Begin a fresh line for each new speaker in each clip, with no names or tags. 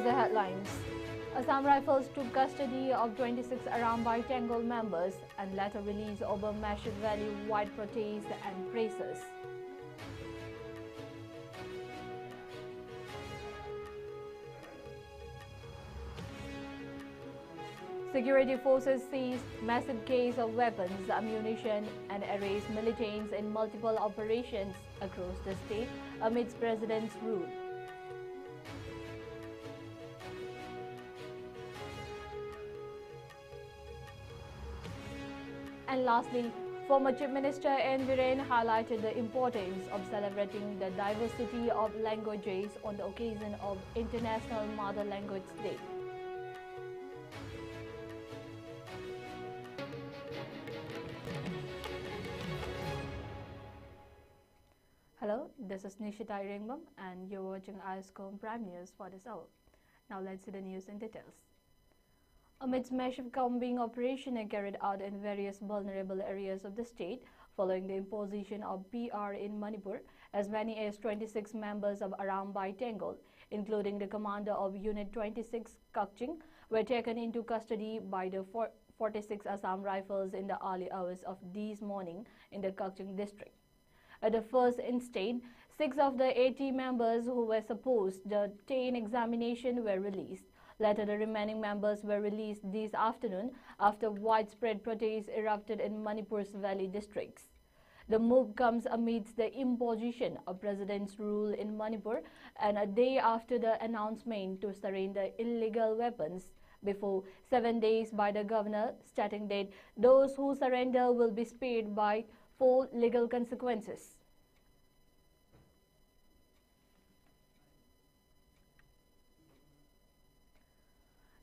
the headlines. Assam Rifles took custody of 26 Arambai Tangle members and later released over Mashik Valley-wide protests and praises. Security forces seized massive case of weapons, ammunition and arrest militants in multiple operations across the state amidst President's rule. And lastly, former Chief Minister N. Viren highlighted the importance of celebrating the diversity of languages on the occasion of International Mother Language Day. Hello, this is Nishita Irengbam and you're watching ISCOM Prime News for this hour. Now let's see the news in details. Amidst massive combing operation carried out in various vulnerable areas of the state following the imposition of PR in Manipur, as many as 26 members of Arambai Tangle, including the commander of Unit 26 Kakching, were taken into custody by the 46 Assam Rifles in the early hours of this morning in the Kakching district. At the first instant, 6 of the 80 members who were supposed to obtain examination were released. Later, the remaining members were released this afternoon after widespread protests erupted in Manipur's valley districts. The move comes amidst the imposition of President's rule in Manipur and a day after the announcement to surrender illegal weapons before 7 days by the governor, stating that those who surrender will be spared by full legal consequences.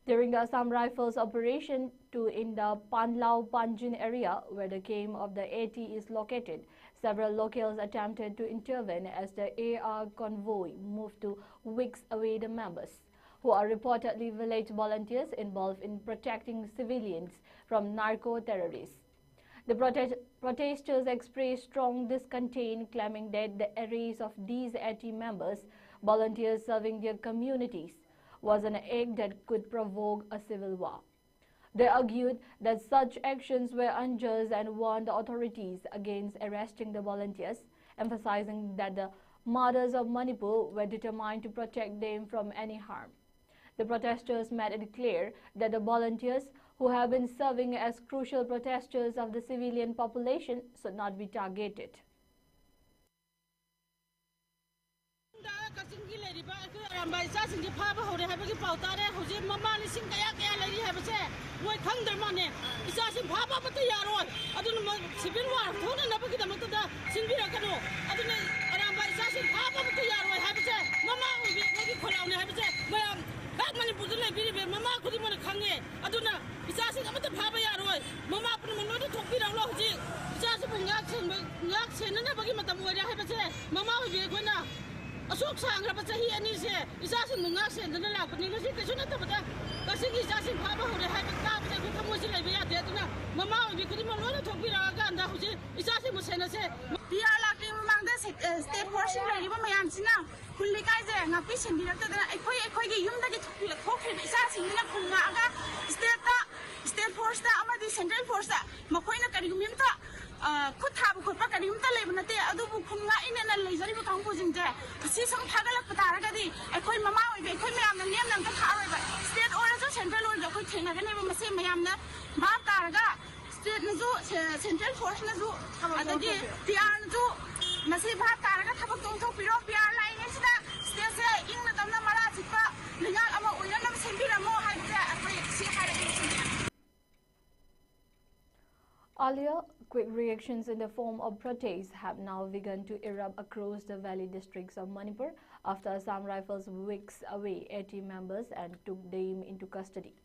During the Assam Rifles operation in the Panlao Panjin area where the camp of the AT is located, several locals attempted to intervene as the AR convoy moved to wix away the members, who are reportedly village volunteers involved in protecting civilians from narco-terrorists. The protesters expressed strong discontent, claiming that the arrest of these AT members, volunteers serving their communities, was an act that could provoke a civil war. They argued that such actions were unjust and warned the authorities against arresting the volunteers, emphasizing that the mothers of Manipur were determined to protect them from any harm. The protesters made it clear that the volunteers who have been serving as crucial protesters of the civilian population should not be targeted.
Asok sang rapat sahi ani se isasin mungak se dana la kuni ngasi kesuna ta bata kasingi isasin phaba hore hai ta bata ku thamo si laibe ya de tuna mama bi kuni mo lo thokpi ra ga anda huji isasin mo sena se dia la ki mang da state portion lai ba mayam sina kulli kai je ngapi sin bi ta dana ekhoi gi yum da gi thokpi la thokri isasin na kunga aga state force ta amadi central force ta makhoi na kari gumim ta Kuthabu Kupa Kadimta Lebanate, Adubu Kunga in and Lazari composing there. See some Tagalak Pataragadi, a coin Mama, a coin Mayam, and Yam and However, state order central or the Kutin, I never say Mayamna, Martaraga, state Nazu, central force Nazu, the Arnazu, Massive Taraga, Tabaton, Piro, PR line, state in the Dana Maratipa, the Yama, we don't have Sembira more high there, see how.
Earlier, quick reactions in the form of protests have now begun to erupt across the valley districts of Manipur after Assam Rifles whisked away 80 members and took them into custody.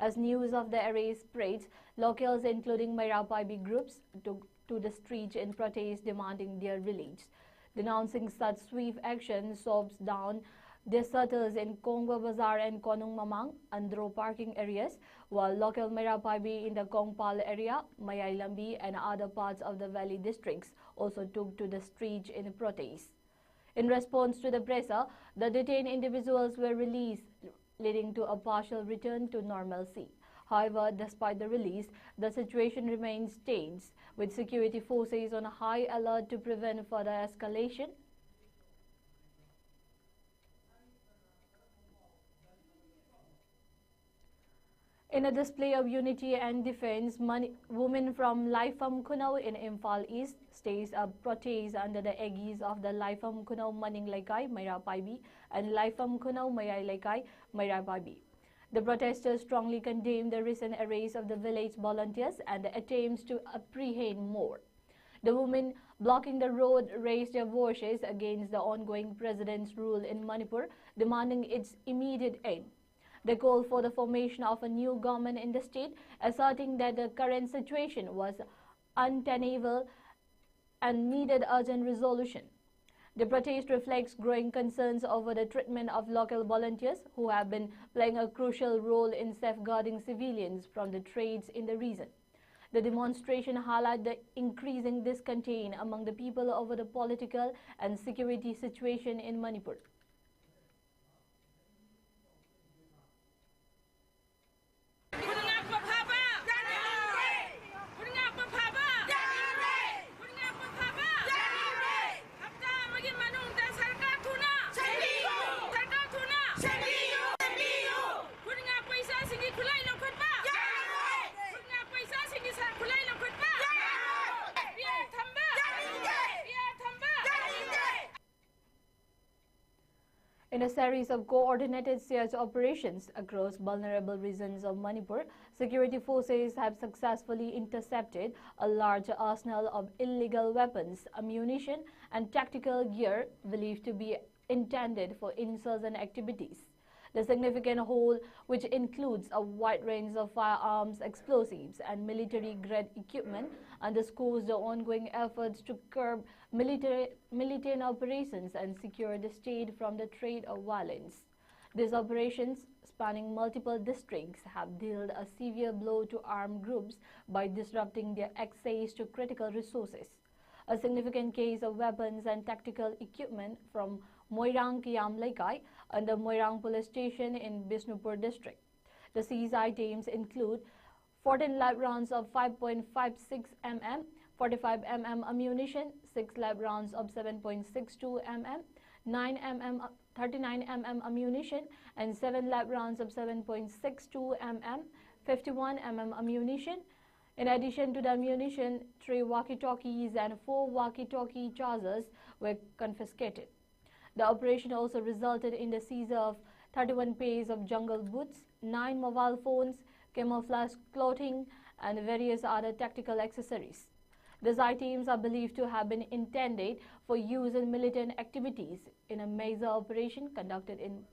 As news of the arrest spreads, locals including Mairapaibi groups took to the streets in protest demanding their release. Denouncing such swift action sobs down deserters in Kongwa Bazar and Konung Mamang, Andro parking areas, while local Mairapaibi in the Kongpal area, Mayailambi and other parts of the valley districts also took to the streets in protest. In response to the pressure, the detained individuals were released leading to a partial return to normalcy. However, despite the release, the situation remains tense, with security forces on high alert to prevent further escalation. In a display of unity and defense, women from Laifam Kunau in Imphal East staged a protest under the aegis of the Laifam Kunau Maning Laikai Maira Paibi and Laifam Kunau Mayai Laikai Maira Paibi. The protesters strongly condemned the recent arrest of the village volunteers and the attempts to apprehend more. The women blocking the road raised their voices against the ongoing president's rule in Manipur, demanding its immediate end. They called for the formation of a new government in the state, asserting that the current situation was untenable and needed urgent resolution. The protest reflects growing concerns over the treatment of local volunteers who have been playing a crucial role in safeguarding civilians from the threats in the region. The demonstration highlighted the increasing discontent among the people over the political and security situation in Manipur. In a series of coordinated search operations across vulnerable regions of Manipur, security forces have successfully intercepted a large arsenal of illegal weapons, ammunition, and tactical gear believed to be intended for insurgent activities. The significant haul, which includes a wide range of firearms, explosives, and military-grade equipment, underscores the ongoing efforts to curb militant operations and secure the state from the threat of violence. These operations, spanning multiple districts, have dealt a severe blow to armed groups by disrupting their access to critical resources. A significant case of weapons and tactical equipment from Moirang Kiam Laikai and the Moirang police station in Bishnupur district. The seized items include 14 live rounds of 5.56 mm, 45 mm ammunition, 6 live rounds of 7.62 mm, 9 mm 39 mm ammunition, and 7 live rounds of 7.62 mm, 51 mm ammunition. In addition to the ammunition, 3 walkie-talkies and 4 walkie-talkie chargers were confiscated. The operation also resulted in the seizure of 31 pairs of jungle boots, 9 mobile phones, camouflage clothing, and various other tactical accessories. These items are believed to have been intended for use in militant activities in a major operation conducted in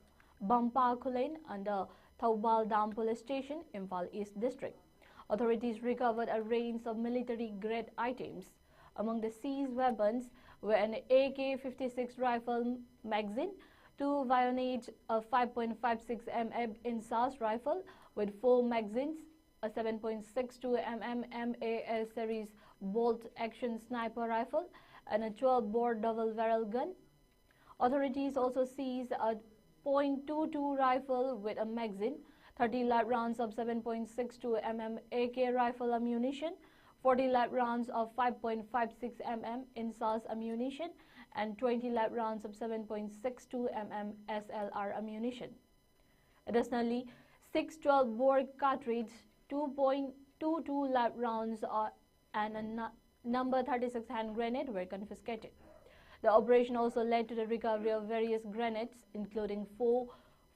Bampa Kulen under Taubal Dam Police Station, Imphal East District. Authorities recovered a range of military-grade items. Among the seized weapons were an AK-56 rifle magazine, 2 bayonets, a 5.56 mm Insas rifle with 4 magazines, a 7.62 mm MAS series bolt-action sniper rifle, and a 12-bore double-barrel gun. Authorities also seized a .22 rifle with a magazine, 30 live rounds of 7.62 mm AK rifle ammunition, 40 live rounds of 5.56 mm Insas ammunition, and 20 live rounds of 7.62 mm SLR ammunition. Additionally, 6 12-bore cartridges, 2.22 live rounds and a number 36 hand grenade were confiscated. The operation also led to the recovery of various grenades, including 4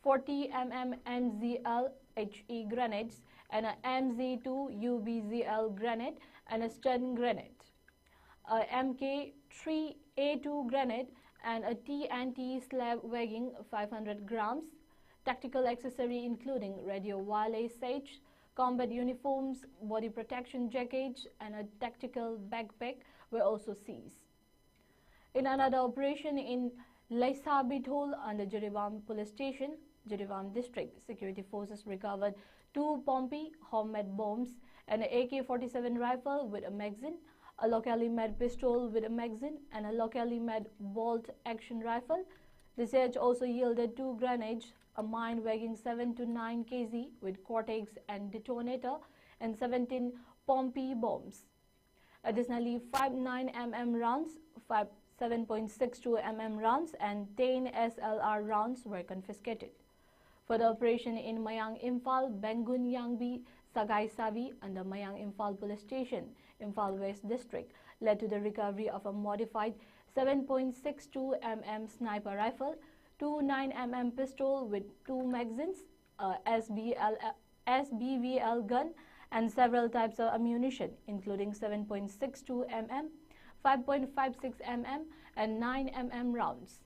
40 mm MZL HE grenades and a MZ2 UBZL grenade and a stun grenade, a MK3A2 grenade, and a TNT slab weighing 500 grams. Tactical accessory including radio wireless sets, combat uniforms, body protection jackets, and a tactical backpack were also seized. In another operation in Laisabithol under Jirivam Police Station, Jirivam District, security forces recovered 2 Pompey homemade bombs, an AK-47 rifle with a magazine, a locally made pistol with a magazine, and a locally made bolt-action rifle, The siege also yielded 2 grenades, a mine weighing 7 to 9 kg with cortex and detonator, and 17 Pompey bombs. Additionally, 5 9mm rounds, 5 7.62mm rounds, and 10 SLR rounds were confiscated. For the operation in Mayang Imphal, Bengun Yangbi, Sagai Savi under Mayang Imphal Police Station, Imphal West District, led to the recovery of a modified 7.62mm sniper rifle, 2 9mm pistol with 2 magazines, a SBVL gun, and several types of ammunition, including 7.62mm, 5.56mm, and 9mm rounds.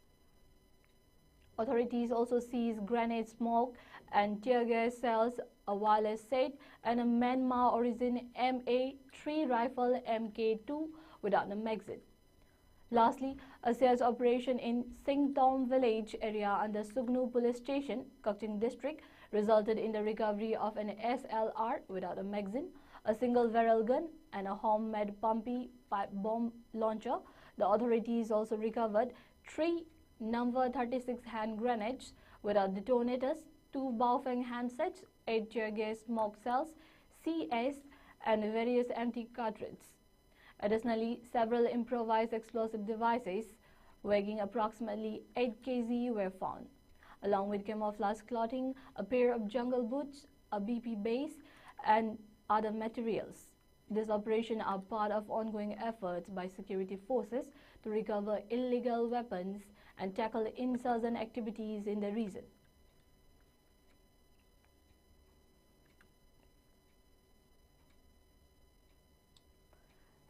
Authorities also seized grenade smoke and tear gas cells, a wireless set, and a Myanmar origin MA3 rifle MK2 without a magazine. Lastly, a siege operation in Singtom village area under Sugnu Police Station, Kaching District, resulted in the recovery of an SLR without a magazine, a single barrel gun, and a homemade Pompey pipe bomb launcher. The authorities also recovered 3 number 36 hand grenades without detonators, 2 Baofeng handsets, 8 tear gas smoke cells, CS, and various empty cartridges. Additionally, several improvised explosive devices weighing approximately 8 kg were found, along with camouflage clothing, a pair of jungle boots, a BP base, and other materials. These operations are part of ongoing efforts by security forces to recover illegal weapons and tackle insurgent activities in the region.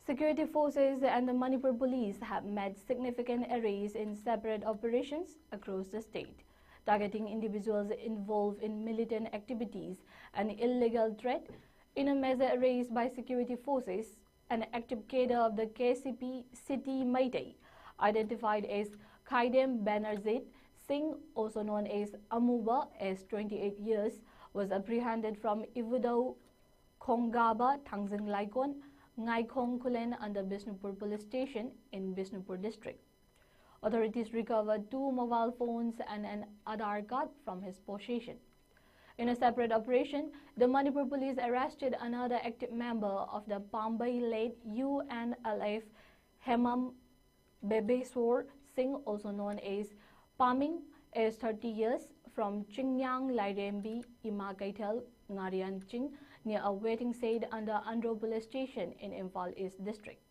Security forces and the Manipur police have made significant arrests in separate operations across the state, targeting individuals involved in militant activities and illegal trade. In a major arrest by security forces, an active cadre of the KCP City Meitei, identified as Khaidem Banerjit Singh, also known as Amuba, as 28 years, was apprehended from Ivudau Khongaba, Tangzing Laikon, Ngai Khong Kulen under Bishnupur Police Station in Bishnupur District. Authorities recovered 2 mobile phones and an Aadhaar card from his possession. In a separate operation, the Manipur police arrested another active member of the Pambai-led UNLF, Hemam Bebeswar Singh, also known as Paming, aged 30 years, from Chingyang Lairembi, Ima Kaital, Ngarian Ching, near a waiting shed under Andro Police Station in Imphal East District.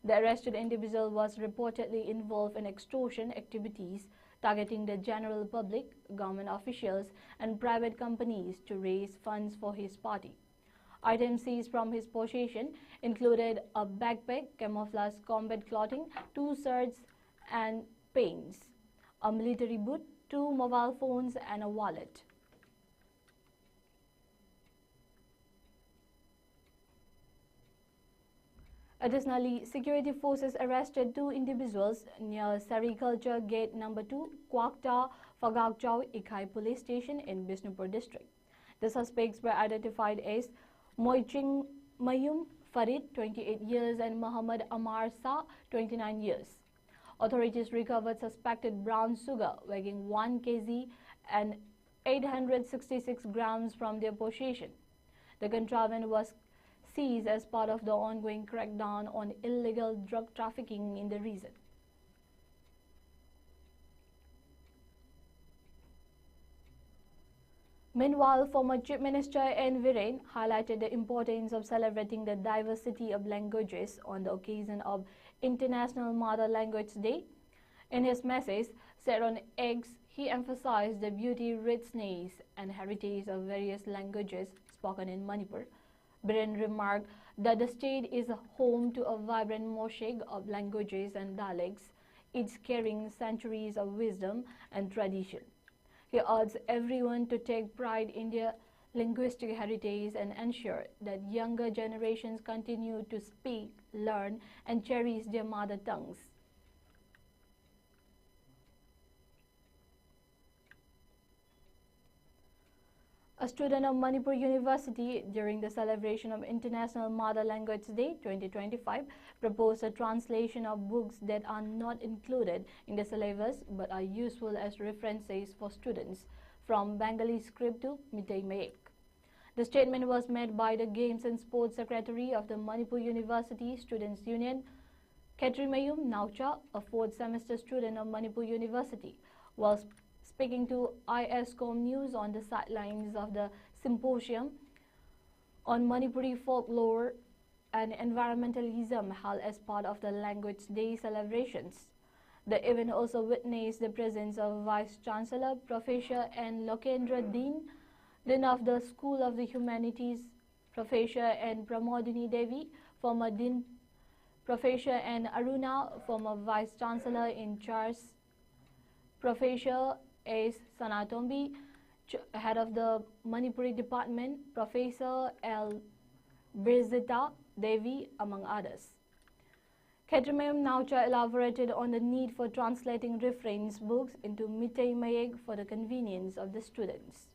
The arrested individual was reportedly involved in extortion activities targeting the general public, government officials, and private companies to raise funds for his party. Items seized from his possession included a backpack, camouflage combat clothing, 2 shirts and pants, a military boot, 2 mobile phones, and a wallet. Additionally, security forces arrested 2 individuals near Sericulture Gate No. 2, Kwakta, Phagakchau, Ikhai Police Station in Bishnupur District. The suspects were identified as Moiching Mayum Farid, 28 years, and Muhammad Amar Sa, 29 years. Authorities recovered suspected brown sugar weighing 1 kg and 866 grams from their possession. The contraband was seized as part of the ongoing crackdown on illegal drug trafficking in the region. Meanwhile, former Chief Minister N. Viren highlighted the importance of celebrating the diversity of languages on the occasion of International Mother Language Day. In his message set on X, he emphasized the beauty, richness, and heritage of various languages spoken in Manipur. Viren remarked that the state is home to a vibrant mosaic of languages and dialects, each carrying centuries of wisdom and tradition. He urged everyone to take pride in their linguistic heritage and ensure that younger generations continue to speak, learn, and cherish their mother tongues. A student of Manipur University, during the celebration of International Mother Language Day 2025, proposed a translation of books that are not included in the syllabus but are useful as references for students, from Bengali script to Mitei Mayek. The statement was made by the Games and Sports Secretary of the Manipur University Students' Union, Ketrimayum Naucha, a fourth semester student of Manipur University, while speaking to ISCOM News on the sidelines of the symposium on Manipuri folklore and environmentalism held as part of the Language Day celebrations. The event also witnessed the presence of Vice Chancellor Professor N. Lokendra Dean of the School of the Humanities, Professor N. Pramodini Devi, former Dean, Professor N. Aruna, former Vice Chancellor in charge, Professor S. Sanatombi, head of the Manipuri Department, Professor L. Birzita Devi, among others. Ketrimayum Naucha elaborated on the need for translating reference books into Mitei Mayek for the convenience of the students.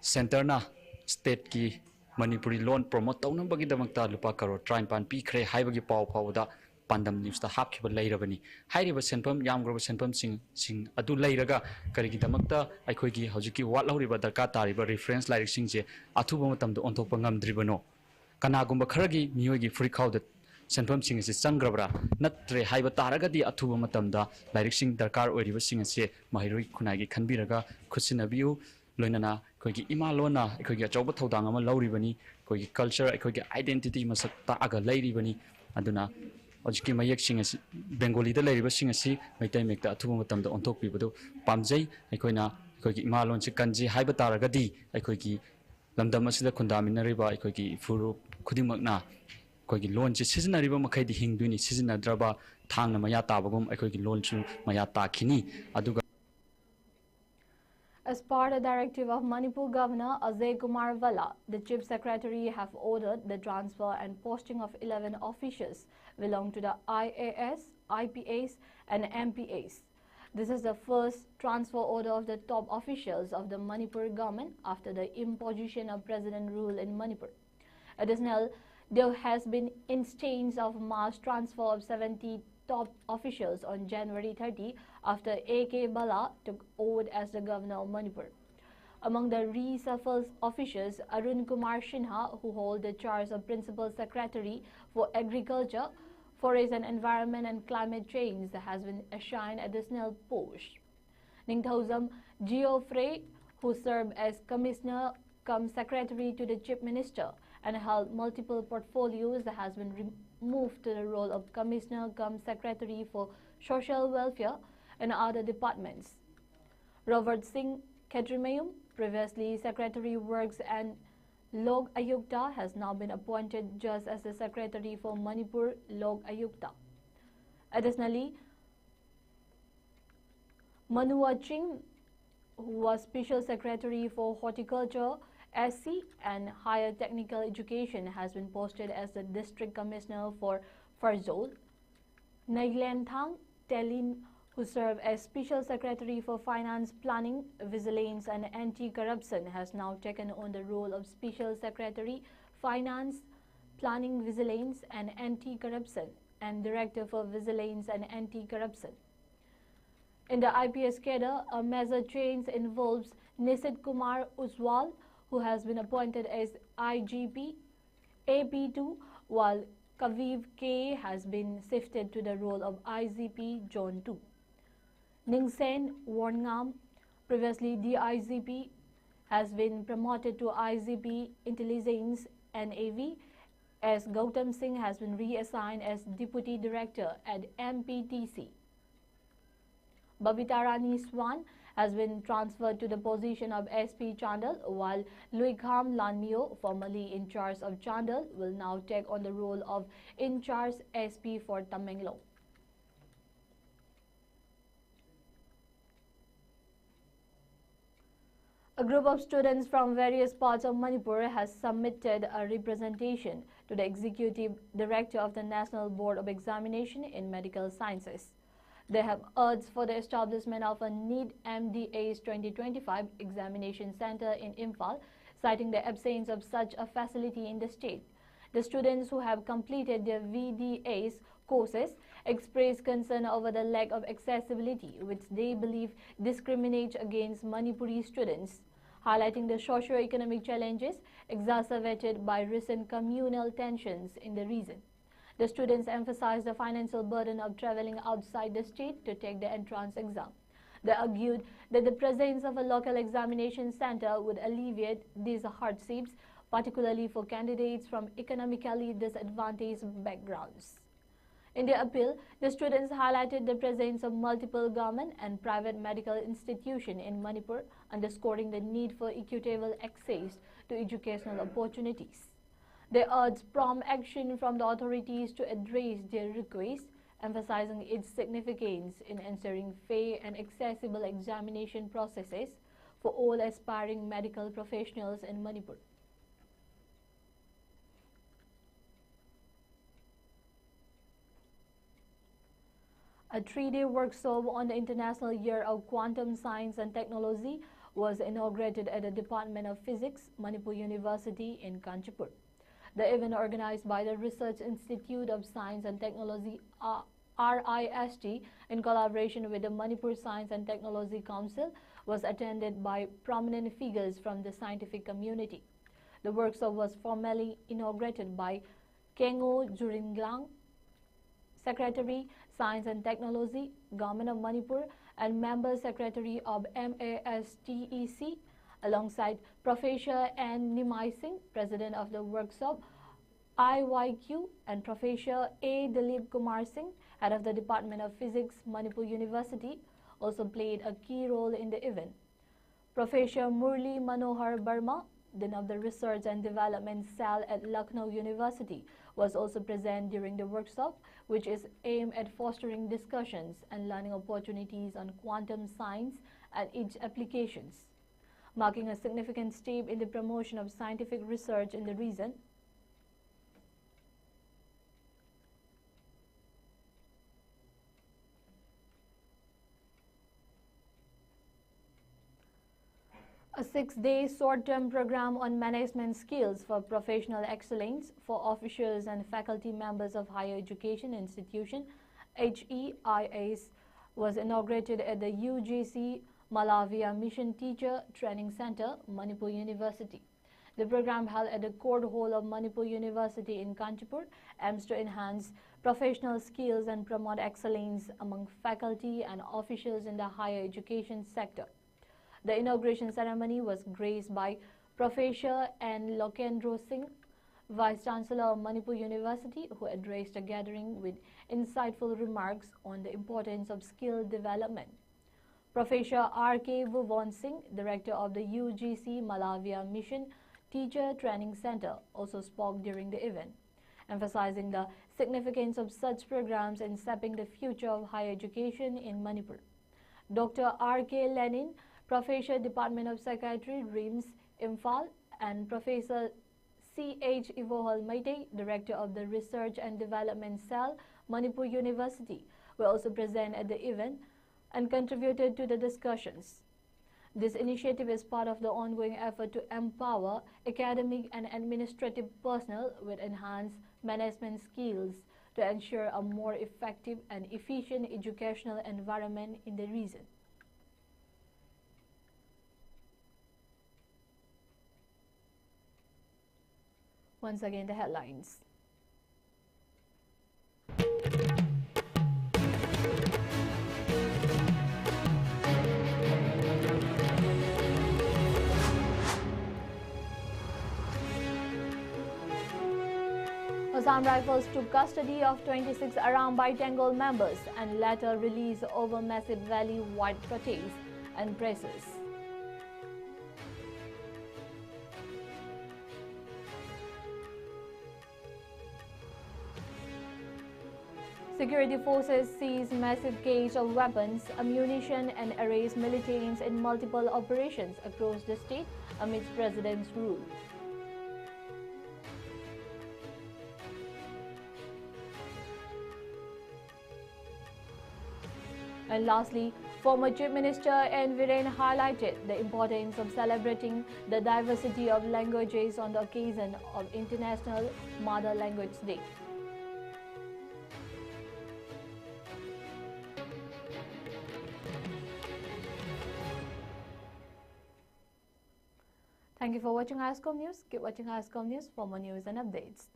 Centerna state ki Manipuri loan promote taunambagi damakta lupa karo try pan pi khre haibagi pau phawda pandam news ta hap khiba leirabani hairiba senpam yamgroba senpam sing adu leiraga karigi damakta aikhoigi hojiki wat lauriba darka tariba reference lyric sing je athuba matamda ontokpa ngamdribano kanagumba kharagi miyogi free khawda senpam sing se changrabra natre haiba taragadi athuba matamda lyric sing darkar oiriba sing se mahiroi khunagi khanbiraga khusinabiu loinana koigi ima lona koigi achauba thodang ama lauribani koigi culture koigi identity masak ta aga leiribani aduna ojiki mayek sing asi Bengali da leiriba sing asi maitai mekta athuba matamda onthok pibadu pamjai aikoina koigi ima lon se kanji haiba taragadi aikoigi lamdam asida khundaminariba aikoigi furu khudimakna koigi lon se sizinariba makhaidi hingduni sizinadraba thangna maya tabagum aikoigi lon chu maya takhini aduga.
As part of the directive of Manipur Governor Ajay Kumar Vala, the Chief Secretary have ordered the transfer and posting of 11 officials belong to the IAS, IPAs and MPAs. This is the first transfer order of the top officials of the Manipur government after the imposition of president rule in Manipur. Additionally, there has been instances of mass transfer of 70 top officials on January 30 after A.K. Bala took oath as the governor of Manipur. Among the reshuffled officials, Arun Kumar Sinha, who holds the charge of Principal Secretary for Agriculture, Forest and Environment and Climate Change, has been assigned additional post. Ningthausam Geoffrey, who served as Commissioner cum Secretary to the Chief Minister and held multiple portfolios, has been moved to the role of Commissioner cum Secretary for Social Welfare and other departments. Robert Singh Ketrimayum, previously Secretary Works and Lok Ayukta, has now been appointed just as the Secretary for Manipur Lok Ayukta. Additionally, Manua Ching, who was Special Secretary for Horticulture, SC and Higher Technical Education, has been posted as the District Commissioner for Farzol. Naiglan Thang Telin, who served as Special Secretary for Finance, Planning, Vigilance and Anti-Corruption, has now taken on the role of Special Secretary, Finance, Planning, Vigilance and Anti-Corruption and Director for Vigilance and Anti-Corruption. In the IPS cadre, a major change involves Nisit Kumar Uswal, who has been appointed as IGP AP2, while Kaviv K has been shifted to the role of IGP Zone 2. Ningsen Warngam, previously DIGP, has been promoted to IGP Intelligence NAV, as Gautam Singh has been reassigned as Deputy Director at MPTC. Babita Rani Swan has been transferred to the position of SP Chandal, while Luikham Lanmio, formerly in charge of Chandal, will now take on the role of in charge SP for Tamenglong. A group of students from various parts of Manipur has submitted a representation to the Executive Director of the National Board of Examination in Medical Sciences. They have urged for the establishment of a NEET MDA's 2025 examination center in Imphal, citing the absence of such a facility in the state. The students who have completed their VDA's courses express concern over the lack of accessibility, which they believe discriminates against Manipuri students, highlighting the socio-economic challenges exacerbated by recent communal tensions in the region. The students emphasized the financial burden of traveling outside the state to take the entrance exam. They argued that the presence of a local examination center would alleviate these hardships, particularly for candidates from economically disadvantaged backgrounds. In their appeal, the students highlighted the presence of multiple government and private medical institutions in Manipur, underscoring the need for equitable access to educational opportunities. They urged prompt action from the authorities to address their request, emphasizing its significance in ensuring fair and accessible examination processes for all aspiring medical professionals in Manipur. A three-day workshop on the International Year of Quantum Science and Technology was inaugurated at the Department of Physics, Manipur University in Kanchipur. The event, organized by the Research Institute of Science and Technology RIST in collaboration with the Manipur Science and Technology Council, was attended by prominent figures from the scientific community. The workshop was formally inaugurated by Kengo Juringlang, Secretary, Science and Technology, Government of Manipur, and Member Secretary of MASTEC, alongside Professor N. Nimai Singh, President of the workshop, IYQ, and Professor A. Dilip Kumar Singh, Head of the Department of Physics, Manipur University, also played a key role in the event. Professor Murli Manohar Burma, Dean of the Research and Development Cell at Lucknow University, was also present during the workshop, which is aimed at fostering discussions and learning opportunities on quantum science and its applications, marking a significant step in the promotion of scientific research in the region. A 6-day short-term program on management skills for professional excellence for officials and faculty members of higher education institution HEIS was inaugurated at the UGC Malavia Mission Teacher Training Center, Manipur University. The program, held at the Court Hall of Manipur University in Kanchipur, aims to enhance professional skills and promote excellence among faculty and officials in the higher education sector. The inauguration ceremony was graced by Professor N. Lokendro Singh, Vice Chancellor of Manipur University, who addressed a gathering with insightful remarks on the importance of skill development. Professor R.K. Bhuvan Singh, Director of the UGC Malavia Mission Teacher Training Center, also spoke during the event, emphasizing the significance of such programs in shaping the future of higher education in Manipur. Dr. R.K. Lenin, Professor, Department of Psychiatry, RIMS, Imphal, and Professor C.H. Ivohal Maite, Director of the Research and Development Cell, Manipur University, were also present at the event and contributed to the discussions. This initiative is part of the ongoing effort to empower academic and administrative personnel with enhanced management skills to ensure a more effective and efficient educational environment in the region. Once again, the headlines. Assam Rifles took custody of 26 Arambai Tangle members and later released over Massive Valley-wide protests and presses. Security forces seized massive cache of weapons, ammunition, and arrest militants in multiple operations across the state amidst President's rule. And lastly, former Chief Minister N. Viren highlighted the importance of celebrating the diversity of languages on the occasion of International Mother Language Day. Thank you for watching ISCOM News. Keep watching ISCOM News for more news and updates.